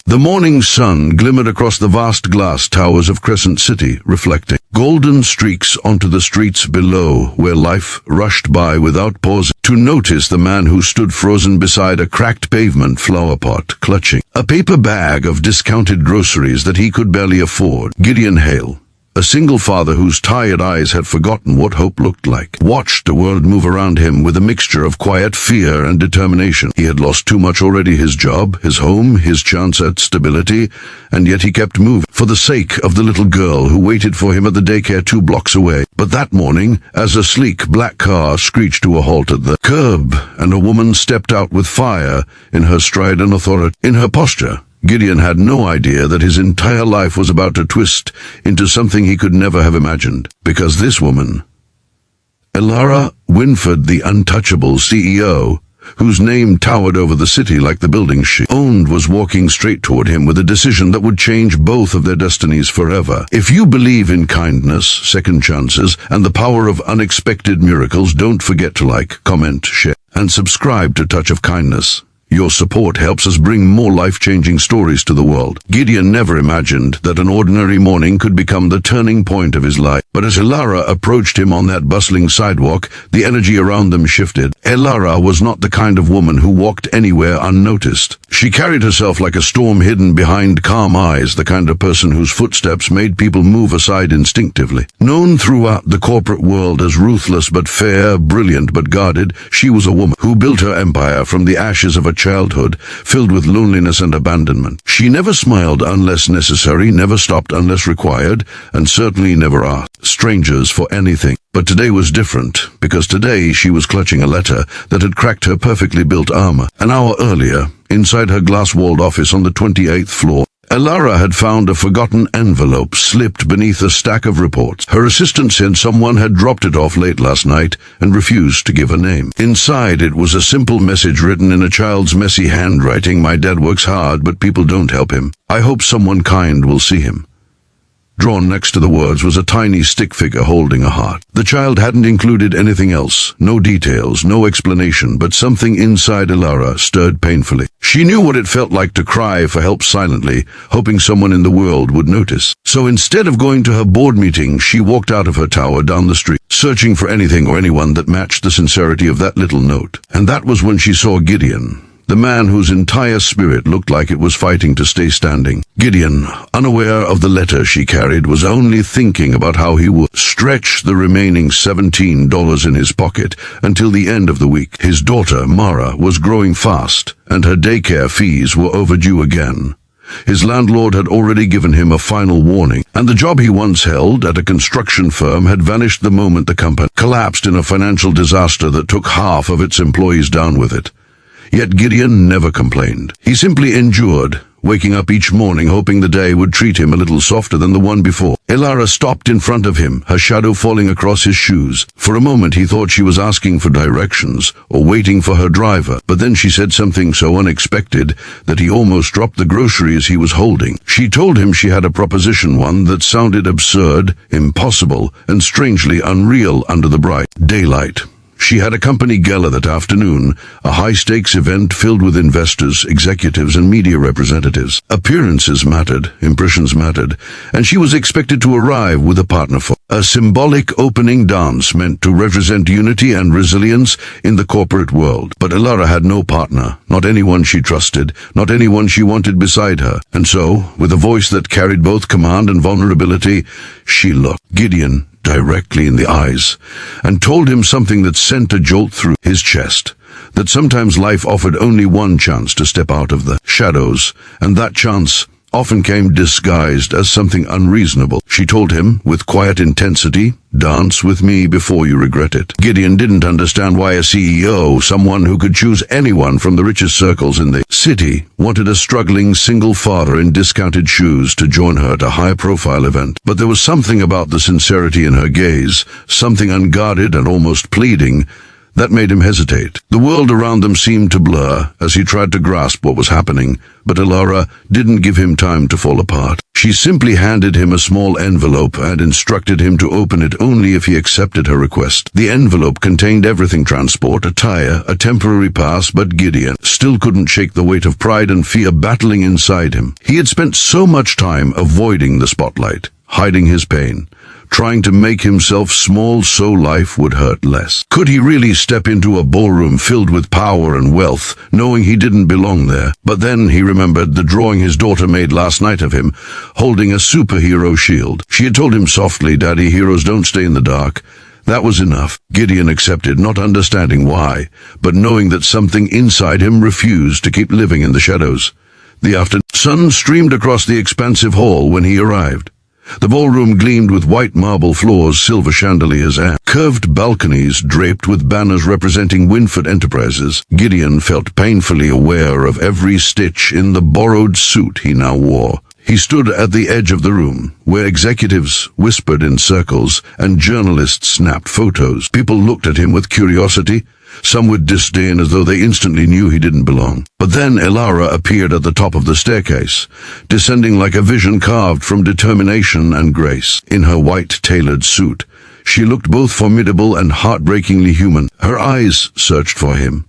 The morning sun glimmered across the vast glass towers of Crescent City, reflecting golden streaks onto the streets below, where life rushed by without pausing to notice the man who stood frozen beside a cracked pavement flower pot, clutching a paper bag of discounted groceries that he could barely afford. Gideon Hale, a single father whose tired eyes had forgotten what hope looked like, watched the world move around him with a mixture of quiet fear and determination. He had lost too much already: his job, his home, his chance at stability, and yet he kept moving for the sake of the little girl who waited for him at the daycare 2 blocks away. But that morning, as a sleek black car screeched to a halt at the curb and a woman stepped out with fire in her stride and authority in her posture, Gideon had no idea that his entire life was about to twist into something he could never have imagined. Because this woman, Elara Winford, the untouchable CEO, whose name towered over the city like the building she owned, was walking straight toward him with a decision that would change both of their destinies forever. If you believe in kindness, second chances, and the power of unexpected miracles, don't forget to like, comment, share, and subscribe to Touch of Kindness. Your support helps us bring more life-changing stories to the world. Gideon never imagined that an ordinary morning could become the turning point of his life. But as Elara approached him on that bustling sidewalk, the energy around them shifted. Elara was not the kind of woman who walked anywhere unnoticed. She carried herself like a storm hidden behind calm eyes, the kind of person whose footsteps made people move aside instinctively. Known throughout the corporate world as ruthless but fair, brilliant but guarded, she was a woman who built her empire from the ashes of a childhood filled with loneliness and abandonment. She never smiled unless necessary, never stopped unless required, and certainly never asked strangers for anything. But today was different, because today she was clutching a letter that had cracked her perfectly built armor. An hour earlier, inside her glass-walled office on the 28th floor, Elara had found a forgotten envelope slipped beneath a stack of reports. Her assistant said someone had dropped it off late last night and refused to give a name. Inside it was a simple message written in a child's messy handwriting: "My dad works hard, but people don't help him. I hope someone kind will see him." Drawn next to the words was a tiny stick figure holding a heart. The child hadn't included anything else, no details, no explanation, but something inside Elara stirred painfully. She knew what it felt like to cry for help silently, hoping someone in the world would notice. So instead of going to her board meeting, she walked out of her tower down the street, searching for anything or anyone that matched the sincerity of that little note. And that was when she saw Gideon, the man whose entire spirit looked like it was fighting to stay standing. Gideon, unaware of the letter she carried, was only thinking about how he would stretch the remaining $17 in his pocket until the end of the week. His daughter, Mara, was growing fast, and her daycare fees were overdue again. His landlord had already given him a final warning, and the job he once held at a construction firm had vanished the moment the company collapsed in a financial disaster that took half of its employees down with it. Yet Gideon never complained. He simply endured, waking up each morning hoping the day would treat him a little softer than the one before. Elara stopped in front of him, her shadow falling across his shoes. For a moment he thought she was asking for directions or waiting for her driver, but then she said something so unexpected that he almost dropped the groceries he was holding. She told him she had a proposition, one that sounded absurd, impossible, and strangely unreal under the bright daylight. She had a company gala that afternoon, a high-stakes event filled with investors, executives, and media representatives. Appearances mattered, impressions mattered, and she was expected to arrive with a partner for a symbolic opening dance meant to represent unity and resilience in the corporate world. But Elara had no partner, not anyone she trusted, not anyone she wanted beside her. And so, with a voice that carried both command and vulnerability, she looked Gideon directly in the eyes and told him something that sent a jolt through his chest, that sometimes life offered only one chance to step out of the shadows, and that chance often came disguised as something unreasonable. She told him, with quiet intensity, "Dance with me before you regret it." Gideon didn't understand why a CEO, someone who could choose anyone from the richest circles in the city, wanted a struggling single father in discounted shoes to join her at a high-profile event. But there was something about the sincerity in her gaze, something unguarded and almost pleading, That made him hesitate. The world around them seemed to blur as he tried to grasp what was happening, but Elara didn't give him time to fall apart. She simply handed him a small envelope and instructed him to open it only if he accepted her request. The envelope contained everything: transport, a tire, a temporary pass, but Gideon still couldn't shake the weight of pride and fear battling inside him. He had spent so much time avoiding the spotlight, hiding his pain, trying to make himself small so life would hurt less. Could he really step into a ballroom filled with power and wealth, knowing he didn't belong there? But then he remembered the drawing his daughter made last night of him, holding a superhero shield. She had told him softly, "Daddy, heroes don't stay in the dark." That was enough. Gideon accepted, not understanding why, but knowing that something inside him refused to keep living in the shadows. The afternoon sun streamed across the expansive hall when he arrived. The ballroom gleamed with white marble floors, silver chandeliers, and curved balconies draped with banners representing Winford Enterprises. Gideon felt painfully aware of every stitch in the borrowed suit he now wore. He stood at the edge of the room, where executives whispered in circles and journalists snapped photos. People looked at him with curiosity, some with disdain, as though they instantly knew he didn't belong. But then Elara appeared at the top of the staircase, descending like a vision carved from determination and grace. In her white tailored suit, she looked both formidable and heartbreakingly human. Her eyes searched for him,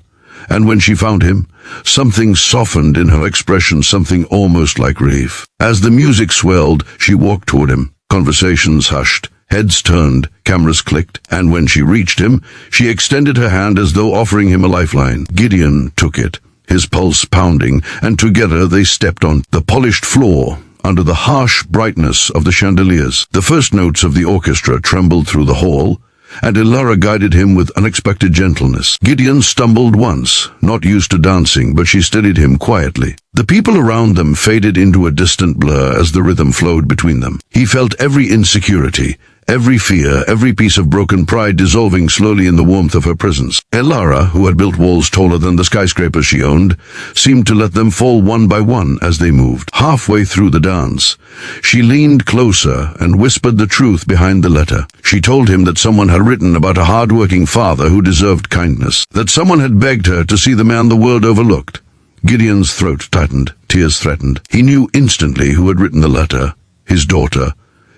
and when she found him, something softened in her expression, something almost like relief. As the music swelled, she walked toward him. Conversations hushed. Heads turned, cameras clicked, and when she reached him, she extended her hand as though offering him a lifeline. Gideon took it, his pulse pounding, and together they stepped on the polished floor under the harsh brightness of the chandeliers. The first notes of the orchestra trembled through the hall, and Elara guided him with unexpected gentleness. Gideon stumbled once, not used to dancing, but she steadied him quietly. The people around them faded into a distant blur as the rhythm flowed between them. He felt every insecurity, every fear, every piece of broken pride dissolving slowly in the warmth of her presence. Elara, who had built walls taller than the skyscrapers she owned, seemed to let them fall one by one as they moved. Halfway through the dance, she leaned closer and whispered the truth behind the letter. She told him that someone had written about a hard-working father who deserved kindness, that someone had begged her to see the man the world overlooked. Gideon's throat tightened, tears threatened. He knew instantly who had written the letter: his daughter,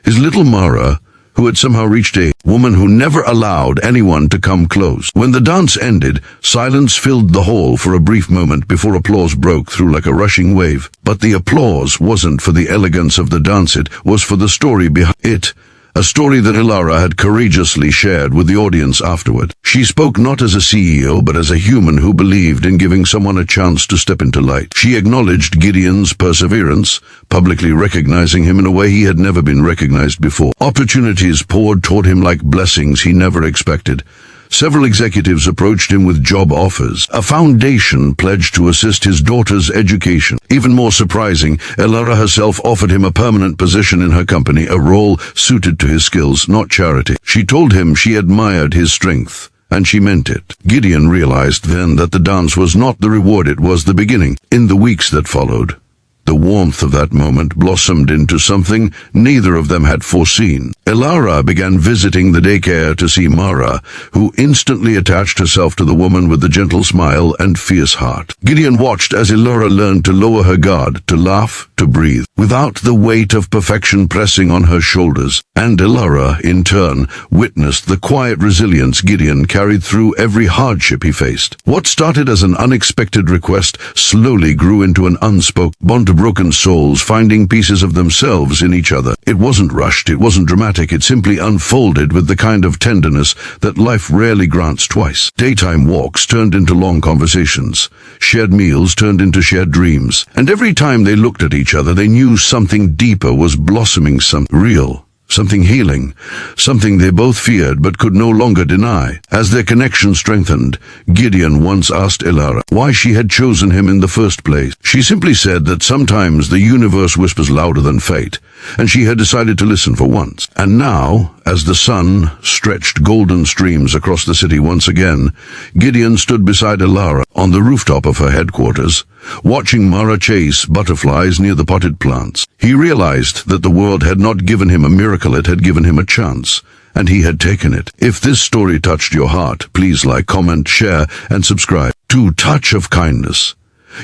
his little Mara, who had somehow reached a woman who never allowed anyone to come close. When the dance ended, silence filled the hall for a brief moment before applause broke through like a rushing wave. But the applause wasn't for the elegance of the dance, it was for the story behind it. A story that Elara had courageously shared with the audience afterward. She spoke not as a CEO, but as a human who believed in giving someone a chance to step into light. She acknowledged Gideon's perseverance, publicly recognizing him in a way he had never been recognized before. Opportunities poured toward him like blessings he never expected. Several executives approached him with job offers. A foundation pledged to assist his daughter's education. Even more surprising, Elara herself offered him a permanent position in her company, a role suited to his skills, not charity. She told him she admired his strength, and she meant it. Gideon realized then that the dance was not the reward, it was the beginning. In the weeks that followed, the warmth of that moment blossomed into something neither of them had foreseen. Elara began visiting the daycare to see Mara, who instantly attached herself to the woman with the gentle smile and fierce heart. Gideon watched as Elara learned to lower her guard, to laugh, to breathe, without the weight of perfection pressing on her shoulders. And Elara, in turn, witnessed the quiet resilience Gideon carried through every hardship he faced. What started as an unexpected request slowly grew into an unspoken bond of broken souls finding pieces of themselves in each other. It wasn't rushed, it wasn't dramatic, it simply unfolded with the kind of tenderness that life rarely grants twice. Daytime walks turned into long conversations. Shared meals turned into shared dreams. And every time they looked at each other, they knew something deeper was blossoming, something real, something healing, something they both feared but could no longer deny. As their connection strengthened, Gideon once asked Elara why she had chosen him in the first place. She simply said that sometimes the universe whispers louder than fate, and she had decided to listen for once. And now, as the sun stretched golden streams across the city once again, Gideon stood beside Elara on the rooftop of her headquarters, watching Mara chase butterflies near the potted plants. He realized that the world had not given him a miracle, it had given him a chance. and he had taken it. If this story touched your heart, please like, comment, share, and subscribe to Touch of Kindness.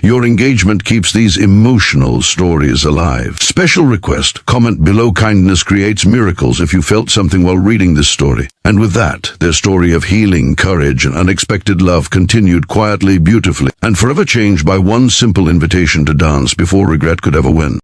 Your engagement keeps these emotional stories alive. Special request, comment below. Kindness creates miracles. If you felt something while reading this story. And with that, their story of healing, courage, and unexpected love continued quietly, beautifully, and forever changed by one simple invitation to dance before regret could ever win.